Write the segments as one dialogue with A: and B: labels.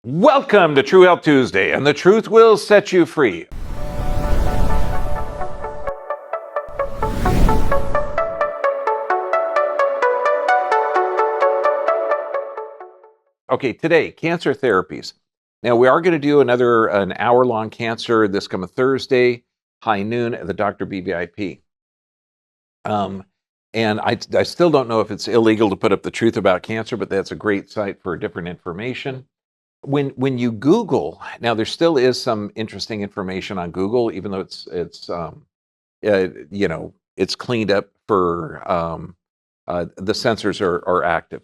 A: Welcome to True Health Tuesday, and the truth will set you free. Okay, today, cancer therapies. Now, we are going to do an hour-long cancer this coming Thursday, high noon at the Dr. BVIP. And I still don't know if it's illegal to put up the truth about cancer, but that's a great site for different information. When you Google, now there still is some interesting information on Google, even though it's it's cleaned up for the sensors are active.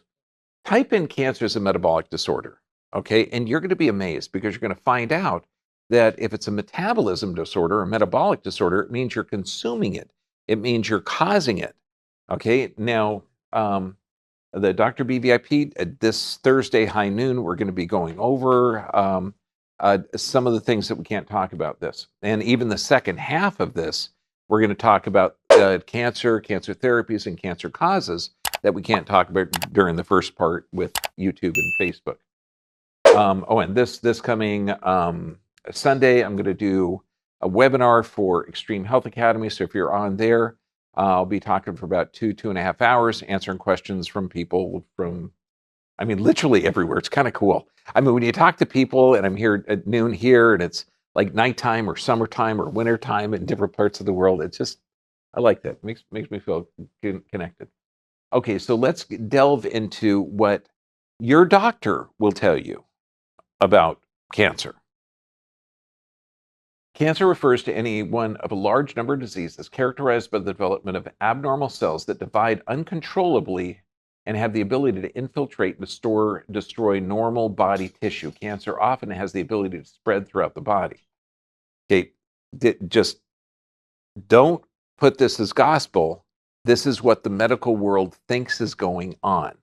A: Type in cancer as a metabolic disorder, okay, and you're going to be amazed because you're going to find out that if it's a metabolism disorder or metabolic disorder, it means you're consuming it. It means you're causing it. Okay, now the Dr. BVIP this Thursday high noon, we're going to be going over some of the things that we can't talk about this. And even the second half of this, we're going to talk about cancer therapies, and cancer causes that we can't talk about during the first part with YouTube and Facebook. And this coming Sunday, I'm going to do a webinar for Extreme Health Academy. So if you're on there, I'll be talking for about 2.5 hours, answering questions from people from, literally everywhere. It's kind of cool. When you talk to people, and I'm here at noon here, and it's like nighttime or summertime or wintertime in different parts of the world, I like that. Makes me feel connected. Okay, so let's delve into what your doctor will tell you about cancer. Cancer refers to any one of a large number of diseases characterized by the development of abnormal cells that divide uncontrollably and have the ability to infiltrate and destroy normal body tissue. Cancer often has the ability to spread throughout the body. Okay, just don't put this as gospel. This is what the medical world thinks is going on.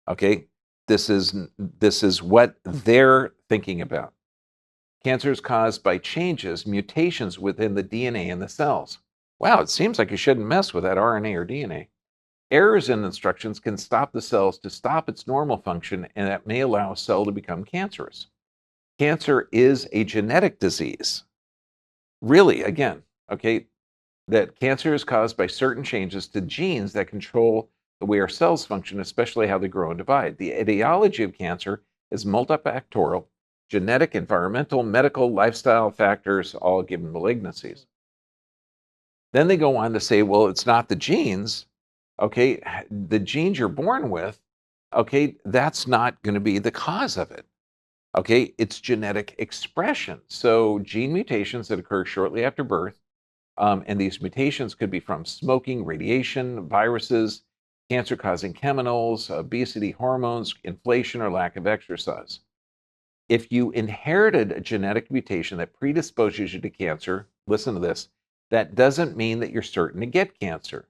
A: Okay, this is what they're thinking about. Cancer is caused by mutations within the DNA in the cells. Wow, it seems like you shouldn't mess with that RNA or DNA. Errors in instructions can stop the cells to stop its normal function, and that may allow a cell to become cancerous. Cancer is a genetic disease. Really, again, okay, that cancer is caused by certain changes to genes that control the way our cells function, especially how they grow and divide. The etiology of cancer is multifactorial. Genetic, environmental, medical, lifestyle factors all give malignancies. Then they go on to say, well, it's not the genes. Okay, the genes you're born with, okay, that's not going to be the cause of it. Okay, it's genetic expression. So gene mutations that occur shortly after birth, and these mutations could be from smoking, radiation, viruses, cancer-causing chemicals, obesity, hormones, inflation, or lack of exercise. If you inherited a genetic mutation that predisposes you to cancer, listen to this, that doesn't mean that you're certain to get cancer.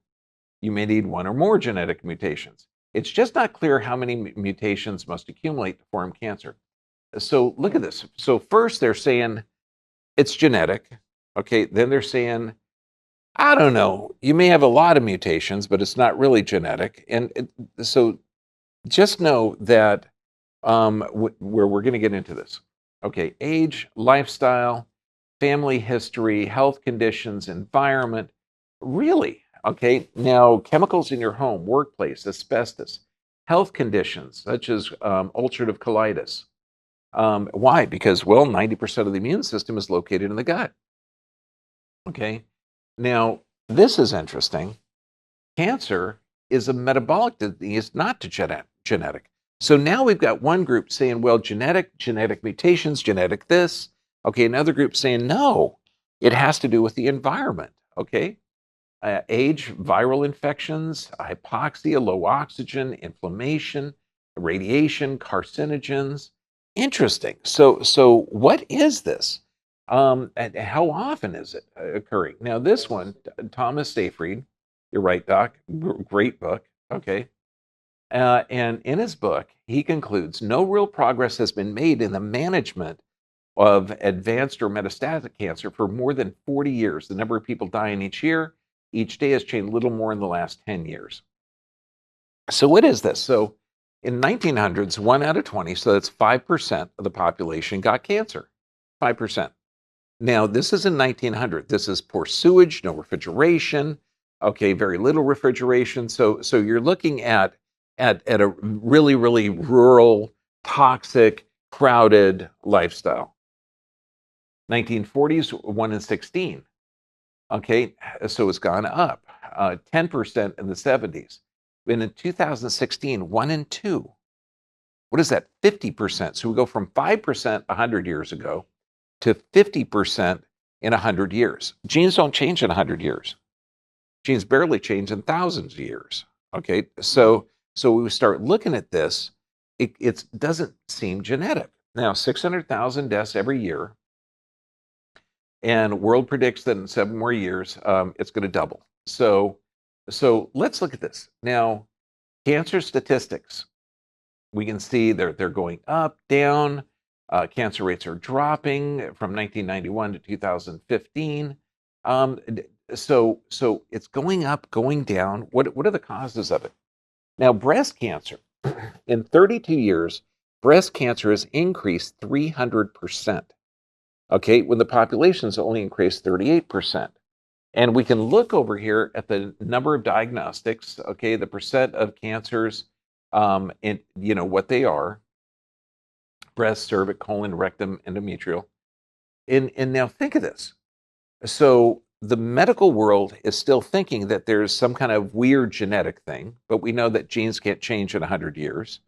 A: You may need one or more genetic mutations. It's just not clear how many mutations must accumulate to form cancer. So look at this. So first they're saying it's genetic. Okay, then they're saying, I don't know, you may have a lot of mutations, but it's not really genetic. And so just know that where we're going to get into this. Okay, age, lifestyle, family history, health conditions, environment. Really? Okay, now chemicals in your home, workplace, asbestos, health conditions such as ulcerative colitis. Why? Because, 90% of the immune system is located in the gut. Okay, now this is interesting. Cancer is a metabolic disease, not genetic. So now we've got one group saying, well, genetic mutations, genetic this. Okay, another group saying, no, it has to do with the environment. Okay, age, viral infections, hypoxia, low oxygen, inflammation, radiation, carcinogens. Interesting. So what is this? And how often is it occurring? Now, this one, Thomas Seyfried, you're right, Doc, great book. Okay. And in his book, he concludes, no real progress has been made in the management of advanced or metastatic cancer for more than 40 years. The number of people dying each day has changed little more in the last 10 years. So what is this? So In 1900s, 1 out of 20, so that's 5% of the population got cancer. 5%. Now, this is in 1900. This is poor sewage, no refrigeration, okay, very little refrigeration. So you're looking at a really, really rural, toxic, crowded lifestyle. 1940s, 1 in 16. Okay, so it's gone up. 10% in the 70s. And in 2016, 1 in 2. What is that? 50%. So we go from 5% 100 years ago to 50% in 100 years. Genes don't change in 100 years. Genes barely change in thousands of years. Okay, so we start looking at this, it doesn't seem genetic. Now, 600,000 deaths every year, and world predicts that in 7 more years, it's going to double. So let's look at this. Now, cancer statistics, we can see they're going up, down. Cancer rates are dropping from 1991 to 2015. So it's going up, going down. What are the causes of it? Now, breast cancer, in 32 years, breast cancer has increased 300%. Okay, when the population's only increased 38%. And we can look over here at the number of diagnostics, okay, the percent of cancers, and what they are: breast, cervix, colon, rectum, endometrial. And now think of this. So the medical world is still thinking that there's some kind of weird genetic thing, but we know that genes can't change in 100 years.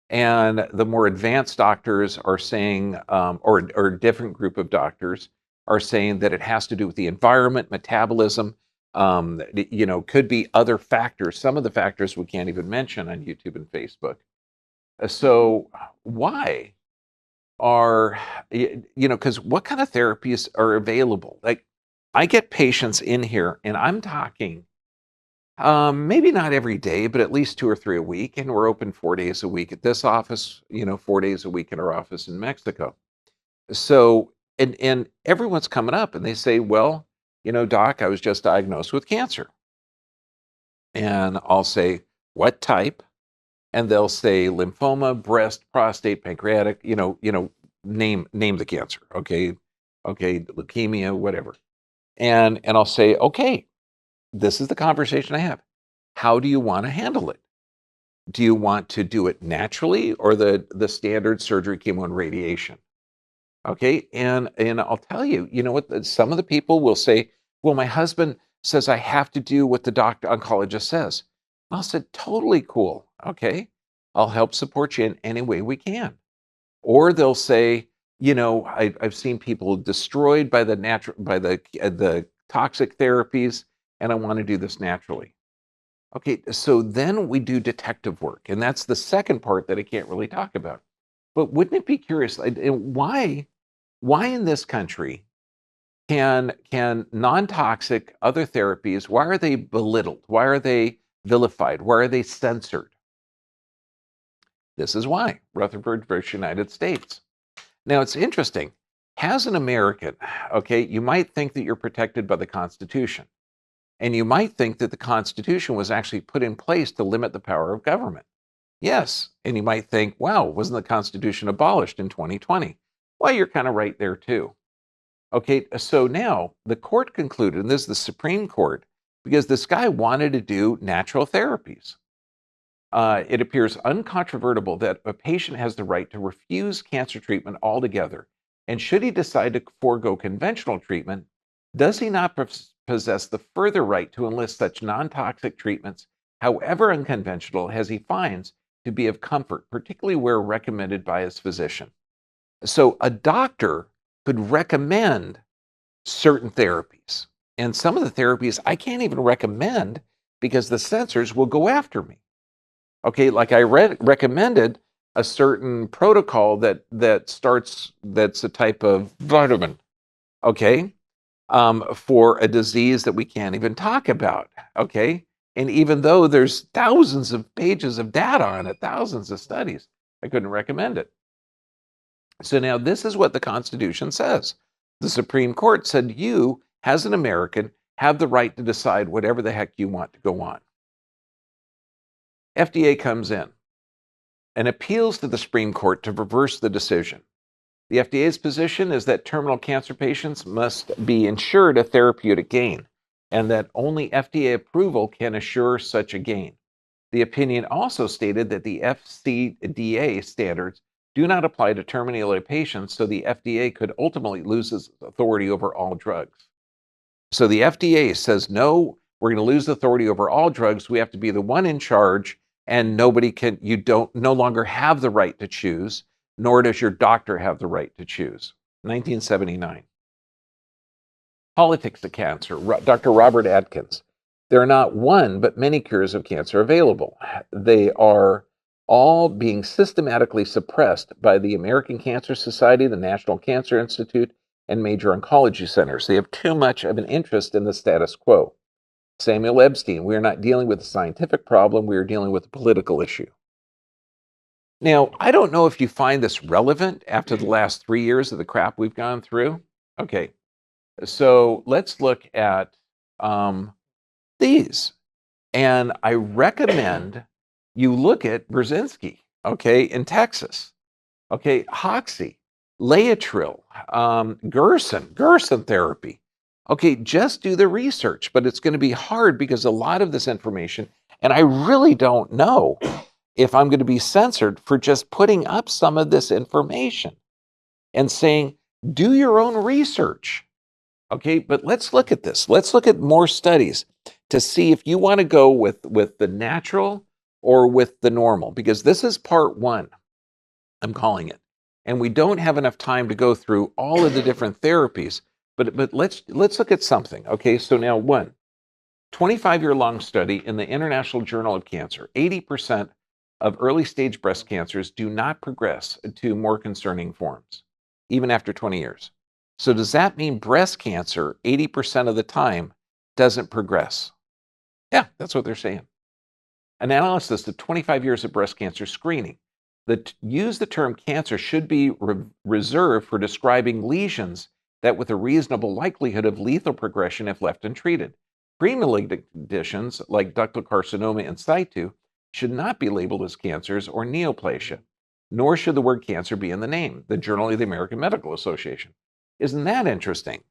A: And the more advanced doctors are saying, or a different group of doctors are saying that it has to do with the environment, metabolism, could be other factors. Some of the factors we can't even mention on YouTube and Facebook. So why are, because what kind of therapies are available? Like, I get patients in here, and I'm talking maybe not every day, but at least 2 or 3 a week. And we're open 4 days a week at this office, 4 days a week at our office in Mexico. So, and everyone's coming up and they say, well, doc, I was just diagnosed with cancer. And I'll say, what type? And they'll say lymphoma, breast, prostate, pancreatic, name the cancer. Okay, leukemia, whatever. And I'll say, okay, this is the conversation I have. How do you want to handle it? Do you want to do it naturally or the standard surgery, chemo, and radiation? Okay, and I'll tell you, what? Some of the people will say, well, my husband says I have to do what the doctor oncologist says. I'll say, totally cool. Okay, I'll help support you in any way we can. Or they'll say, I've seen people destroyed by the toxic therapies, and I want to do this naturally. Okay, so then we do detective work, and that's the second part that I can't really talk about. But wouldn't it be curious, why in this country can non-toxic other therapies, why are they belittled? Why are they vilified? Why are they censored? This is why. Rutherford versus United States. Now, it's interesting. As an American, okay, you might think that you're protected by the Constitution. And you might think that the Constitution was actually put in place to limit the power of government. Yes. And you might think, wow, wasn't the Constitution abolished in 2020? Well, you're kind of right there too. Okay, so now the court concluded, and this is the Supreme Court, because this guy wanted to do natural therapies. It appears uncontrovertible that a patient has the right to refuse cancer treatment altogether. And should he decide to forego conventional treatment, does he not possess the further right to enlist such non-toxic treatments, however unconventional, as he finds to be of comfort, particularly where recommended by his physician? So a doctor could recommend certain therapies. And some of the therapies I can't even recommend because the censors will go after me. Okay, like I recommended a certain protocol that's a type of vitamin, okay, for a disease that we can't even talk about, okay? And even though there's thousands of pages of data on it, thousands of studies, I couldn't recommend it. So now this is what the Constitution says. The Supreme Court said you, as an American, have the right to decide whatever the heck you want to go on. FDA comes in. and appeals to the Supreme Court to reverse the decision. The FDA's position is that terminal cancer patients must be ensured a therapeutic gain, and that only FDA approval can assure such a gain. The opinion also stated that the FCDA standards do not apply to terminally ill patients, so the FDA could ultimately lose its authority over all drugs. So the FDA says, no, we're going to lose authority over all drugs. We have to be the one in charge, and you no longer have the right to choose, nor does your doctor have the right to choose. 1979. Politics of cancer. Dr. Robert Atkins. There are not one, but many cures of cancer available. They are all being systematically suppressed by the American Cancer Society, the National Cancer Institute, and major oncology centers. They have too much of an interest in the status quo. Samuel Epstein, we are not dealing with a scientific problem, we are dealing with a political issue. Now, I don't know if you find this relevant after the last 3 years of the crap we've gone through. Okay, so let's look at these. And I recommend you look at Brzezinski, okay, in Texas. Okay, Hoxie, Laetrile, Gerson therapy. Okay, just do the research, but it's going to be hard because a lot of this information, and I really don't know if I'm going to be censored for just putting up some of this information and saying, do your own research. Okay, but let's look at this. Let's look at more studies to see if you want to go with the natural or with the normal, because this is part one, I'm calling it. And we don't have enough time to go through all of the different therapies, but let's look at something. Okay, so now 25-year-long study in the International Journal of Cancer, 80% of early stage breast cancers do not progress to more concerning forms, even after 20 years. So does that mean breast cancer 80% of the time doesn't progress? Yeah, that's what they're saying. An analysis of 25 years of breast cancer screening that use the term cancer should be reserved for describing lesions that with a reasonable likelihood of lethal progression if left untreated. Pre-malignant conditions like ductal carcinoma in situ should not be labeled as cancers or neoplasia, nor should the word cancer be in the name, the Journal of the American Medical Association. Isn't that interesting?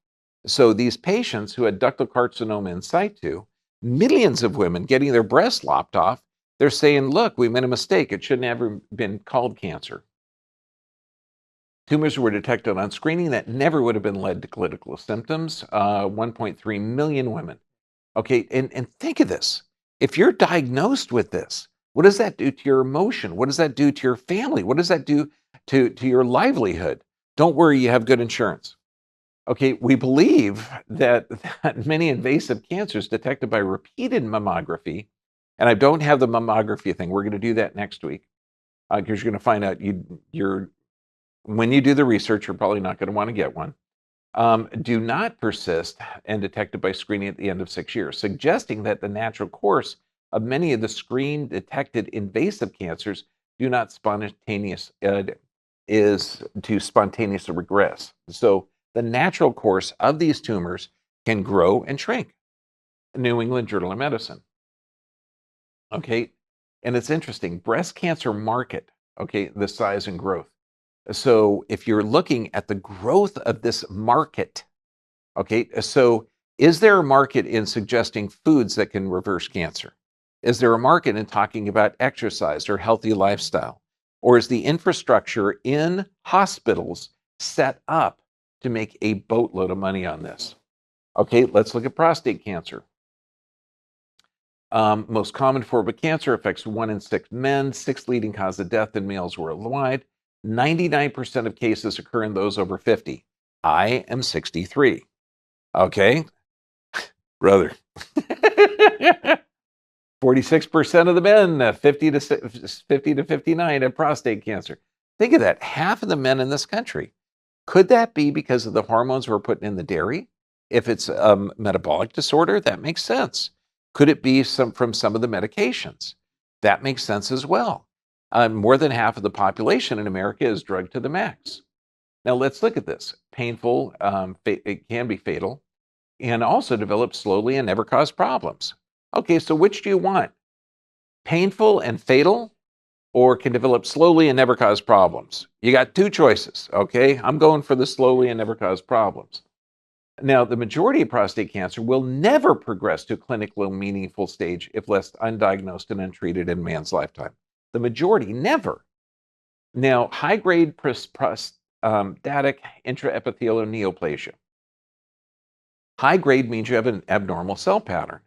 A: So these patients who had ductal carcinoma in situ, millions of women getting their breasts lopped off, they're saying, look, we made a mistake. It shouldn't have been called cancer. Tumors were detected on screening that never would have been led to clinical symptoms, 1.3 million women. Okay, and think of this. If you're diagnosed with this, what does that do to your emotion? What does that do to your family? What does that do to your livelihood? Don't worry, you have good insurance. Okay, we believe that many invasive cancers detected by repeated mammography, and I don't have the mammography thing. We're going to do that next week because you're going to find out when you do the research, you're probably not going to want to get one. Do not persist and detected by screening at the end of 6 years, suggesting that the natural course of many of the screen-detected invasive cancers do not spontaneously regress. So the natural course of these tumors can grow and shrink. New England Journal of Medicine. Okay, and it's interesting, breast cancer market, okay, the size and growth. So if you're looking at the growth of this market, okay, so is there a market in suggesting foods that can reverse cancer? Is there a market in talking about exercise or healthy lifestyle? Or is the infrastructure in hospitals set up to make a boatload of money on this? Okay, let's look at prostate cancer. Most common form of cancer, affects 1 in 6 men, 6th leading cause of death in males worldwide. 99% of cases occur in those over 50. I am 63. Okay, brother. 46% of the men, 50 to 59, have prostate cancer. Think of that, half of the men in this country. Could that be because of the hormones we're putting in the dairy? If it's a metabolic disorder, that makes sense. Could it be from some of the medications? That makes sense as well. More than half of the population in America is drugged to the max. Now let's look at this. Painful, it can be fatal, and also develop slowly and never cause problems. Okay, so which do you want? Painful and fatal, or can develop slowly and never cause problems. You got two choices, okay? I'm going for the slowly and never cause problems. Now, the majority of prostate cancer will never progress to a clinically meaningful stage if left undiagnosed and untreated in man's lifetime. The majority, never. Now, high-grade prostatic intraepithelial neoplasia. High-grade means you have an abnormal cell pattern.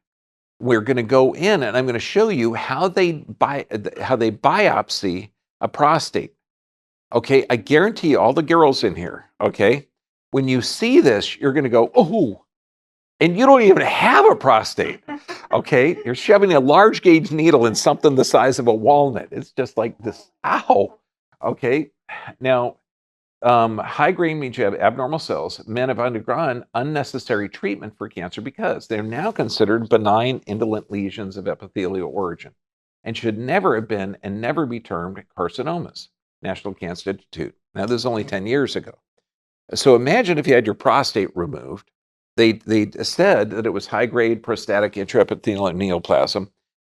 A: We're going to go in and I'm going to show you how they biopsy a prostate. Okay, I guarantee you, all the girls in here, okay, when you see this, you're going to go, oh, and you don't even have a prostate. Okay, you're shoving a large gauge needle in something the size of a walnut. It's just like this, ow. Okay, now, high grade means you have abnormal cells. Men have undergone unnecessary treatment for cancer because they're now considered benign indolent lesions of epithelial origin and should never have been and never be termed carcinomas. National Cancer Institute. Now, this is only 10 years ago. So imagine if you had your prostate removed. They said that it was high-grade prostatic intraepithelial neoplasm.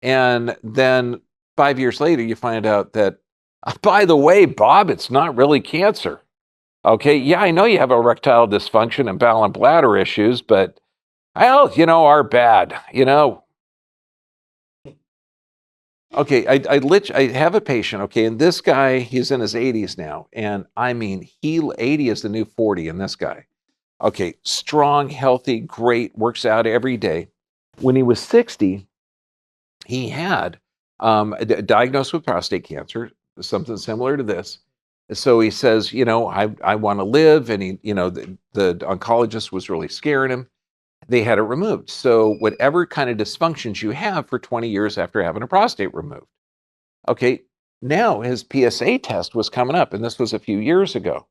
A: And then 5 years later, you find out that, by the way, Bob, it's not really cancer. Okay, yeah, I know you have erectile dysfunction and bowel and bladder issues, but, well, are bad, Okay, I have a patient, okay, and this guy, he's in his 80s now, and I mean, 80 is the new 40 in this guy. Okay, strong, healthy, great, works out every day. When he was 60, he had diagnosed with prostate cancer, something similar to this. So he says, I want to live, and the oncologist was really scaring him. They had it removed. So whatever kind of dysfunctions you have for 20 years after having a prostate removed. Okay, now his PSA test was coming up, and this was a few years ago.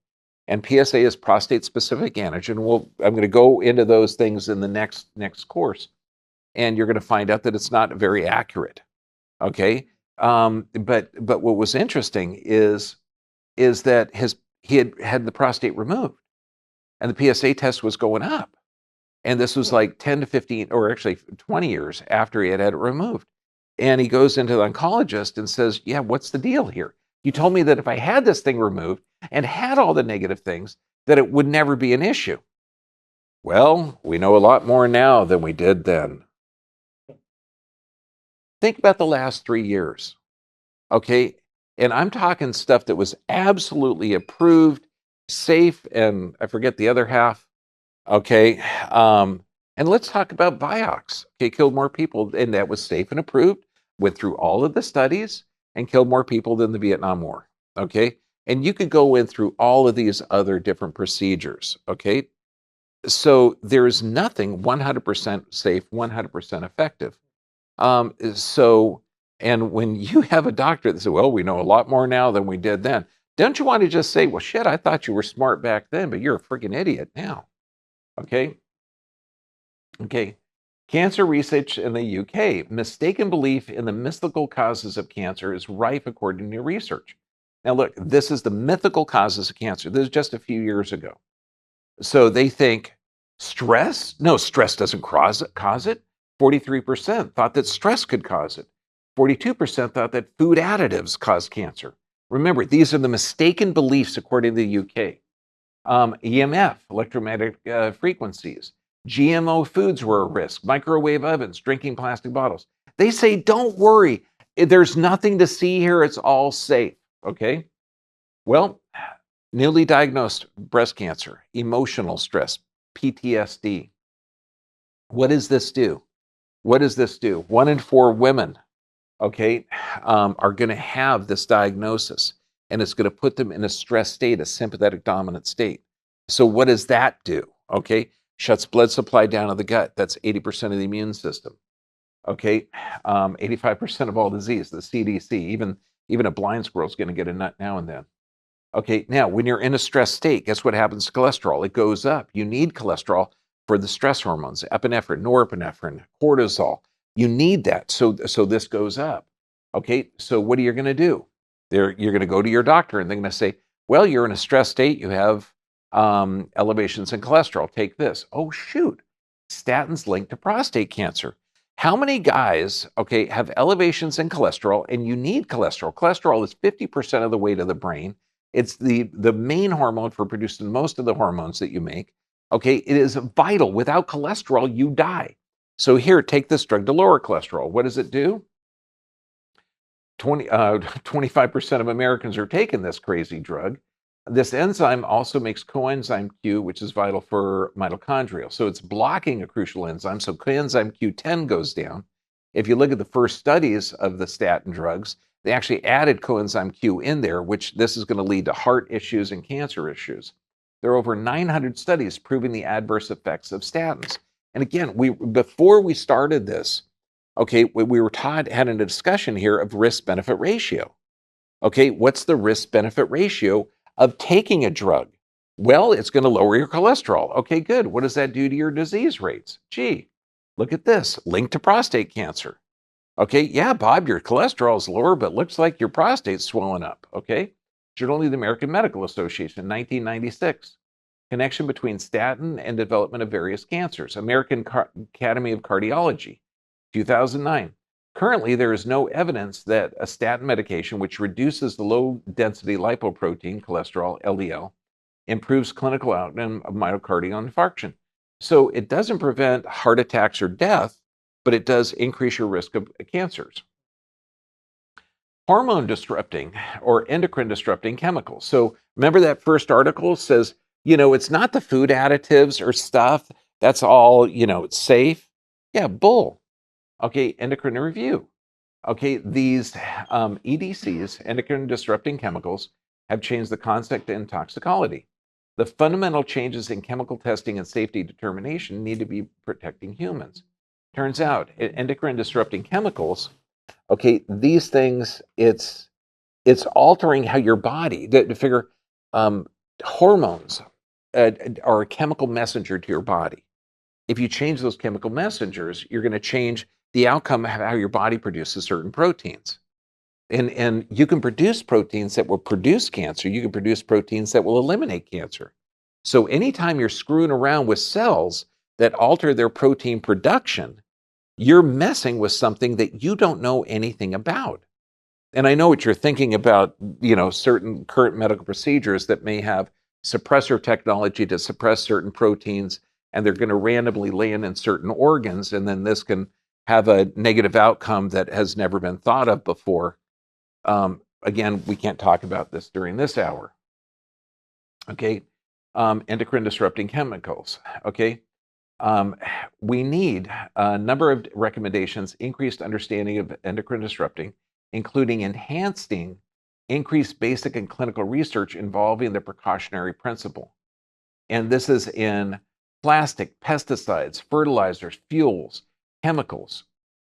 A: And PSA is prostate-specific antigen. I'm going to go into those things in the next course, and you're going to find out that it's not very accurate. Okay, but what was interesting is that he had the prostate removed, and the PSA test was going up. And this was like 10 to 15, or actually 20 years after he had it removed. And he goes into the oncologist and says, yeah, what's the deal here? You told me that if I had this thing removed and had all the negative things, that it would never be an issue. Well, we know a lot more now than we did then. Think about the last 3 years, okay? And I'm talking stuff that was absolutely approved, safe, and I forget the other half. Okay, and let's talk about Vioxx. Okay, killed more people, and that was safe and approved, went through all of the studies, and killed more people than the Vietnam War. Okay, and you could go in through all of these other different procedures. Okay, so there's nothing 100% safe, 100% effective. And when you have a doctor that says, well, we know a lot more now than we did then, don't you want to just say, well, shit, I thought you were smart back then, but you're a freaking idiot now. Okay. Cancer research in the UK. Mistaken belief in the mythical causes of cancer is rife according to research. Now, look, this is the mythical causes of cancer. This is just a few years ago. So they think stress? No, stress doesn't cause it. 43% thought that stress could cause it. 42% thought that food additives cause cancer. Remember, these are the mistaken beliefs according to the UK. EMF, electromagnetic frequencies, GMO foods were a risk, microwave ovens, drinking plastic bottles. They say, don't worry, there's nothing to see here, it's all safe, okay? Well, newly diagnosed breast cancer, emotional stress, PTSD. What does this do? 1 in 4 women, okay, are going to have this diagnosis. And it's going to put them in a stress state, a sympathetic dominant state. So what does that do? Okay, shuts blood supply down to the gut. That's 80% of the immune system. Okay, 85% of all disease, the CDC. Even a blind squirrel is going to get a nut now and then. Okay, now when you're in a stress state, guess what happens to cholesterol? It goes up. You need cholesterol for the stress hormones, epinephrine, norepinephrine, cortisol. You need that. So this goes up. Okay, so what are you going to do? You're going to go to your doctor and they're going to say, well, you're in a stress state. You have elevations in cholesterol. Take this. Oh, shoot. Statins linked to prostate cancer. How many guys, okay, have elevations in cholesterol, and you need cholesterol? Cholesterol is 50% of the weight of the brain. It's the main hormone for producing most of the hormones that you make. Okay, it is vital. Without cholesterol, you die. So here, take this drug to lower cholesterol. What does it do? 25% of Americans are taking this crazy drug. This enzyme also makes coenzyme Q, which is vital for mitochondrial. So it's blocking a crucial enzyme. So coenzyme Q10 goes down. If you look at the first studies of the statin drugs, they actually added coenzyme Q in there, which this is going to lead to heart issues and cancer issues. There are over 900 studies proving the adverse effects of statins. And again, before we started this, okay, we were having a discussion here of risk-benefit ratio. Okay, what's the risk-benefit ratio of taking a drug? Well, it's going to lower your cholesterol. Okay, good. What does that do to your disease rates? Gee, look at this, linked to prostate cancer. Okay, yeah, Bob, your cholesterol is lower, but looks like your prostate's swelling up. Okay, Journal of the American Medical Association, 1996. Connection between statin and development of various cancers. American Academy of Cardiology, 2009. Currently, there is no evidence that a statin medication, which reduces the low-density lipoprotein, cholesterol, LDL, improves clinical outcome of myocardial infarction. So it doesn't prevent heart attacks or death, but it does increase your risk of cancers. Hormone disrupting or endocrine disrupting chemicals. So remember that first article says, it's not the food additives or stuff. That's all, it's safe. Yeah, bull. Okay, endocrine review. Okay, these EDCs, endocrine disrupting chemicals, have changed the concept in toxicology. The fundamental changes in chemical testing and safety determination need to be protecting humans. Turns out, endocrine disrupting chemicals, okay, these things, it's altering how your body, to figure, hormones are a chemical messenger to your body. If you change those chemical messengers, you're going to change the outcome of how your body produces certain proteins. And you can produce proteins that will produce cancer. You can produce proteins that will eliminate cancer. So anytime you're screwing around with cells that alter their protein production, you're messing with something that you don't know anything about. And I know what you're thinking about, certain current medical procedures that may have suppressor technology to suppress certain proteins, and they're going to randomly land in certain organs, and then this can have a negative outcome that has never been thought of before. Again, we can't talk about this during this hour. Okay, endocrine disrupting chemicals. Okay, we need a number of recommendations, increased understanding of endocrine disrupting, including enhancing increased basic and clinical research involving the precautionary principle. And this is in plastic, pesticides, fertilizers, fuels, chemicals.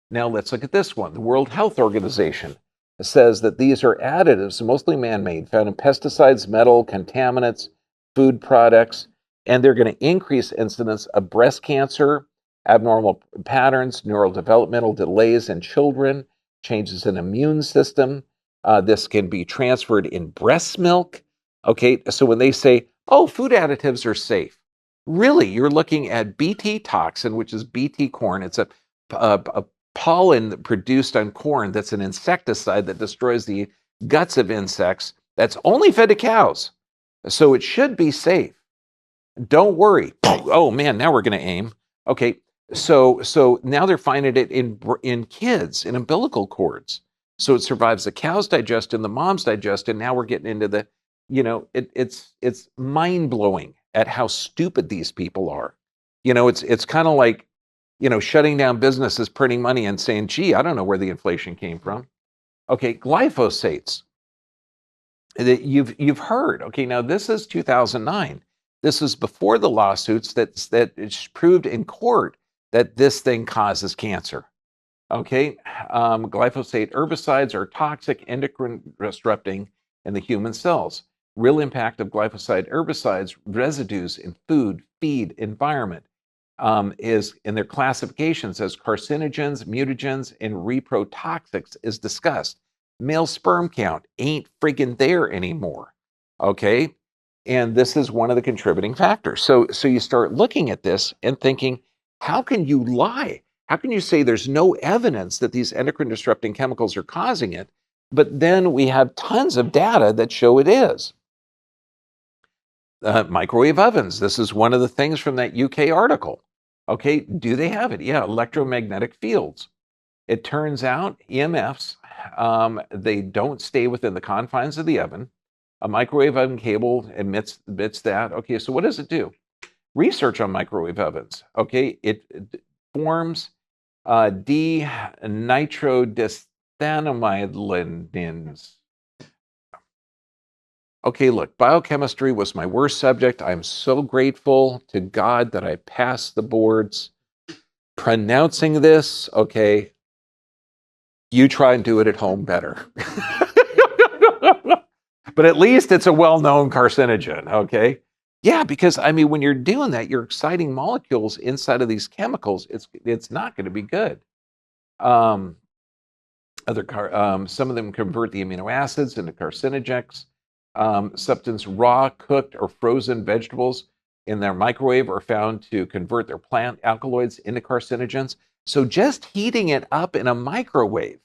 A: Now let's look at this one. The World Health Organization says that these are additives, mostly man-made, found in pesticides, metal, contaminants, food products, and they're going to increase incidence of breast cancer, abnormal patterns, neurodevelopmental delays in children, changes in immune system. This can be transferred in breast milk. Okay, so when they say, oh, food additives are safe, really, you're looking at Bt toxin, which is Bt corn. It's a pollen produced on corn that's an insecticide that destroys the guts of insects that's only fed to cows. So it should be safe. Don't worry. Oh man, now we're going to aim. Okay, so now they're finding it in kids, in umbilical cords. So it survives the cow's digestion, the mom's digestion. Now we're getting into the, it's mind blowing at how stupid these people are. It's kind of like, shutting down businesses, printing money, and saying, "Gee, I don't know where the inflation came from." Okay, glyphosates. That you've heard. Okay, now this is 2009. This is before the lawsuits that it's proved in court that this thing causes cancer. Okay, glyphosate herbicides are toxic, endocrine disrupting in the human cells. Real impact of glyphosate herbicides residues in food, feed, environment is in their classifications as carcinogens, mutagens, and reprotoxics is discussed. Male sperm count ain't freaking there anymore. Okay, and this is one of the contributing factors. So you start looking at this and thinking, how can you lie? How can you say there's no evidence that these endocrine disrupting chemicals are causing it, but then we have tons of data that show it is? Microwave ovens. This is one of the things from that UK article. Okay, do they have it? Yeah, electromagnetic fields. It turns out EMFs, they don't stay within the confines of the oven. A microwave oven cable emits that. Okay, so what does it do? Research on microwave ovens. Okay, it forms dinitrodiethylamidins. Okay, look, biochemistry was my worst subject. I'm so grateful to God that I passed the boards. Pronouncing this, okay, you try and do it at home better. But at least it's a well-known carcinogen, okay? Yeah, because I mean, when you're doing that, you're exciting molecules inside of these chemicals. It's not going to be good. Some of them convert the amino acids into carcinogens. Substance raw, cooked, or frozen vegetables in their microwave are found to convert their plant alkaloids into carcinogens. So just heating it up in a microwave,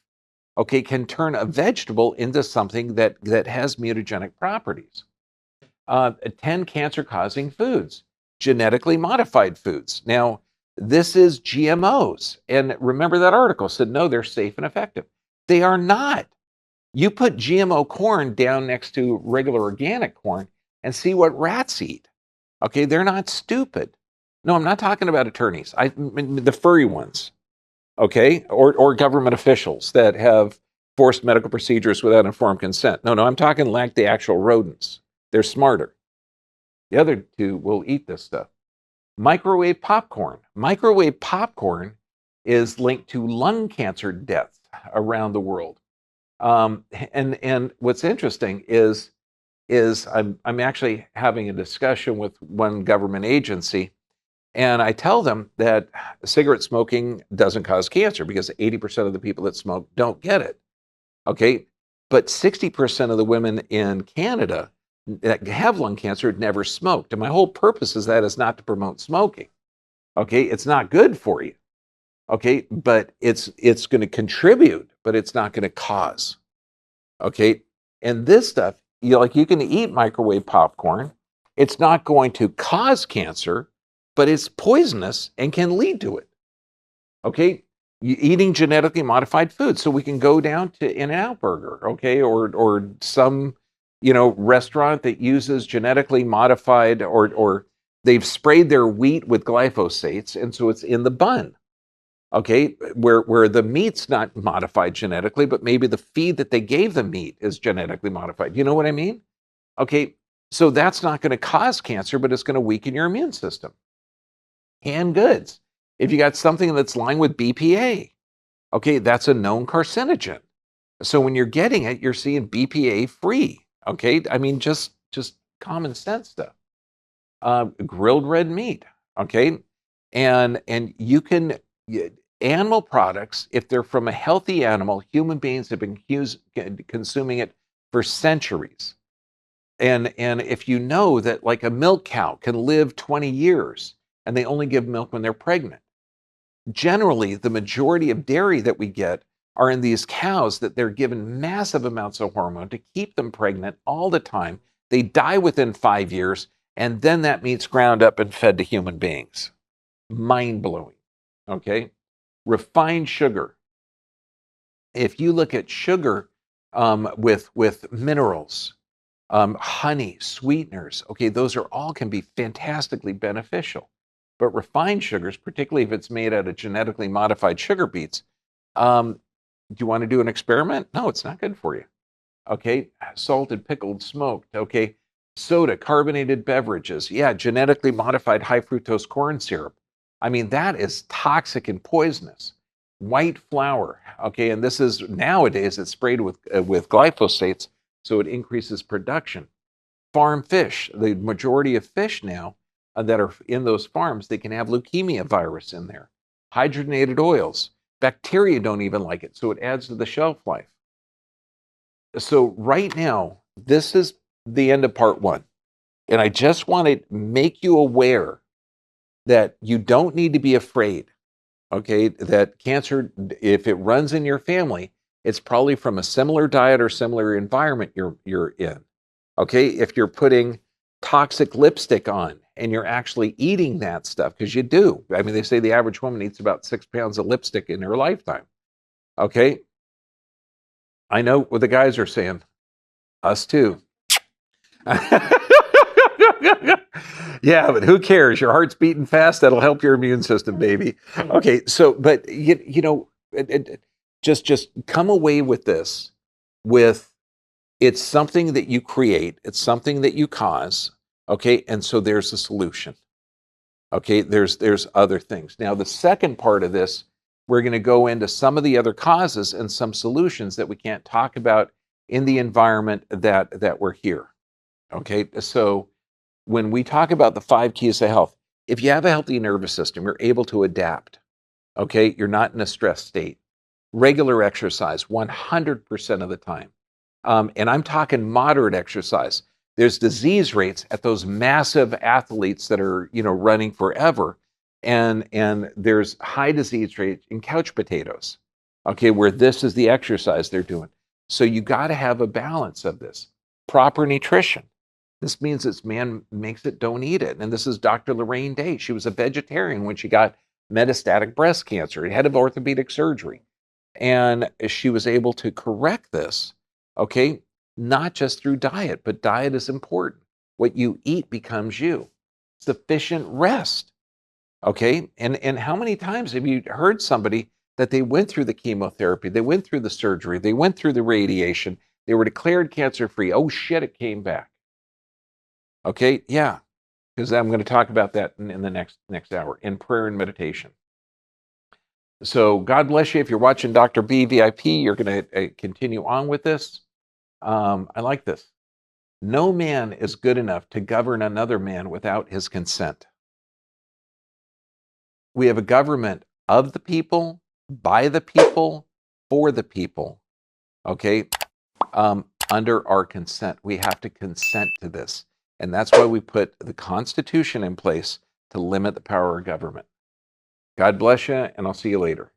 A: okay, can turn a vegetable into something that has mutagenic properties. 10 cancer-causing foods, genetically modified foods. Now, this is GMOs. And remember that article said, no, they're safe and effective. They are not. You put GMO corn down next to regular organic corn and see what rats eat. Okay, they're not stupid. No, I'm not talking about attorneys. I mean, the furry ones, okay, or government officials that have forced medical procedures without informed consent. No, I'm talking like the actual rodents. They're smarter. The other two will eat this stuff. Microwave popcorn. Microwave popcorn is linked to lung cancer deaths around the world. And what's interesting is I'm actually having a discussion with one government agency, and I tell them that cigarette smoking doesn't cause cancer because 80% of the people that smoke don't get it. Okay, but 60% of the women in Canada that have lung cancer never smoked. And my whole purpose is not to promote smoking. Okay, it's not good for you. Okay, but it's going to contribute, but it's not going to cause. Okay, and this stuff, you can eat microwave popcorn. It's not going to cause cancer, but it's poisonous and can lead to it. Okay, eating genetically modified food. So we can go down to In-N-Out Burger, okay, or some restaurant that uses genetically modified, or they've sprayed their wheat with glyphosates, and so it's in the bun. Okay, where the meat's not modified genetically, but maybe the feed that they gave the meat is genetically modified. You know what I mean? Okay, so that's not going to cause cancer, but it's going to weaken your immune system. Canned goods. If you got something that's lined with BPA, okay, that's a known carcinogen. So when you're getting it, you're seeing BPA free. Okay, I mean, just common sense stuff. Grilled red meat. Okay, and you can. Animal products, if they're from a healthy animal, human beings have been consuming it for centuries. And if you know that like a milk cow can live 20 years and they only give milk when they're pregnant, generally the majority of dairy that we get are in these cows that they're given massive amounts of hormone to keep them pregnant all the time. They die within 5 years, and then that meat's ground up and fed to human beings. Mind-blowing. Okay, refined sugar. If you look at sugar with minerals, honey, sweeteners, okay, those are all can be fantastically beneficial. But refined sugars, particularly if it's made out of genetically modified sugar beets, do you want to do an experiment? No, it's not good for you. Okay, salted, pickled, smoked. Okay, soda, carbonated beverages. Yeah, genetically modified high fructose corn syrup. I mean, that is toxic and poisonous. White flour, okay, and this is nowadays it's sprayed with glyphosates, so it increases production. Farm fish, the majority of fish now that are in those farms, they can have leukemia virus in there. Hydrogenated oils, bacteria don't even like it, so it adds to the shelf life. So right now, this is the end of part one, and I just want to make you aware that you don't need to be afraid. okay, that cancer, if it runs in your family, it's probably from a similar diet or similar environment you're in. Okay, if you're putting toxic lipstick on and you're actually eating that stuff, because you do. I mean, they say the average woman eats about 6 pounds of lipstick in her lifetime. Okay, I know what the guys are saying. Us too. Yeah, but who cares? Your heart's beating fast. That'll help your immune system, baby. Okay, so but just come away with this. With it's something that you create. It's something that you cause. Okay, and so there's a solution. Okay, there's other things. Now the second part of this, we're going to go into some of the other causes and some solutions that we can't talk about in the environment that we're here. Okay, so when we talk about the 5 keys of health, if you have a healthy nervous system, you're able to adapt. Okay, you're not in a stress state. Regular exercise, 100% of the time. And I'm talking moderate exercise. There's disease rates at those massive athletes that are, running forever. And there's high disease rate in couch potatoes, okay, where this is the exercise they're doing. So you got to have a balance of this. Proper nutrition. This means this man makes it, don't eat it. And this is Dr. Lorraine Day. She was a vegetarian when she got metastatic breast cancer, head of orthopedic surgery. And she was able to correct this, okay, not just through diet, but diet is important. What you eat becomes you. Sufficient rest, okay? And how many times have you heard somebody that they went through the chemotherapy, they went through the surgery, they went through the radiation, they were declared cancer-free. Oh shit, it came back. Okay, yeah, because I'm going to talk about that in the next hour in prayer and meditation. So God bless you. If you're watching Dr. B VIP, you're going to continue on with this. I like this. No man is good enough to govern another man without his consent. We have a government of the people, by the people, for the people. Okay, under our consent. We have to consent to this. And that's why we put the Constitution in place to limit the power of government. God bless you, and I'll see you later.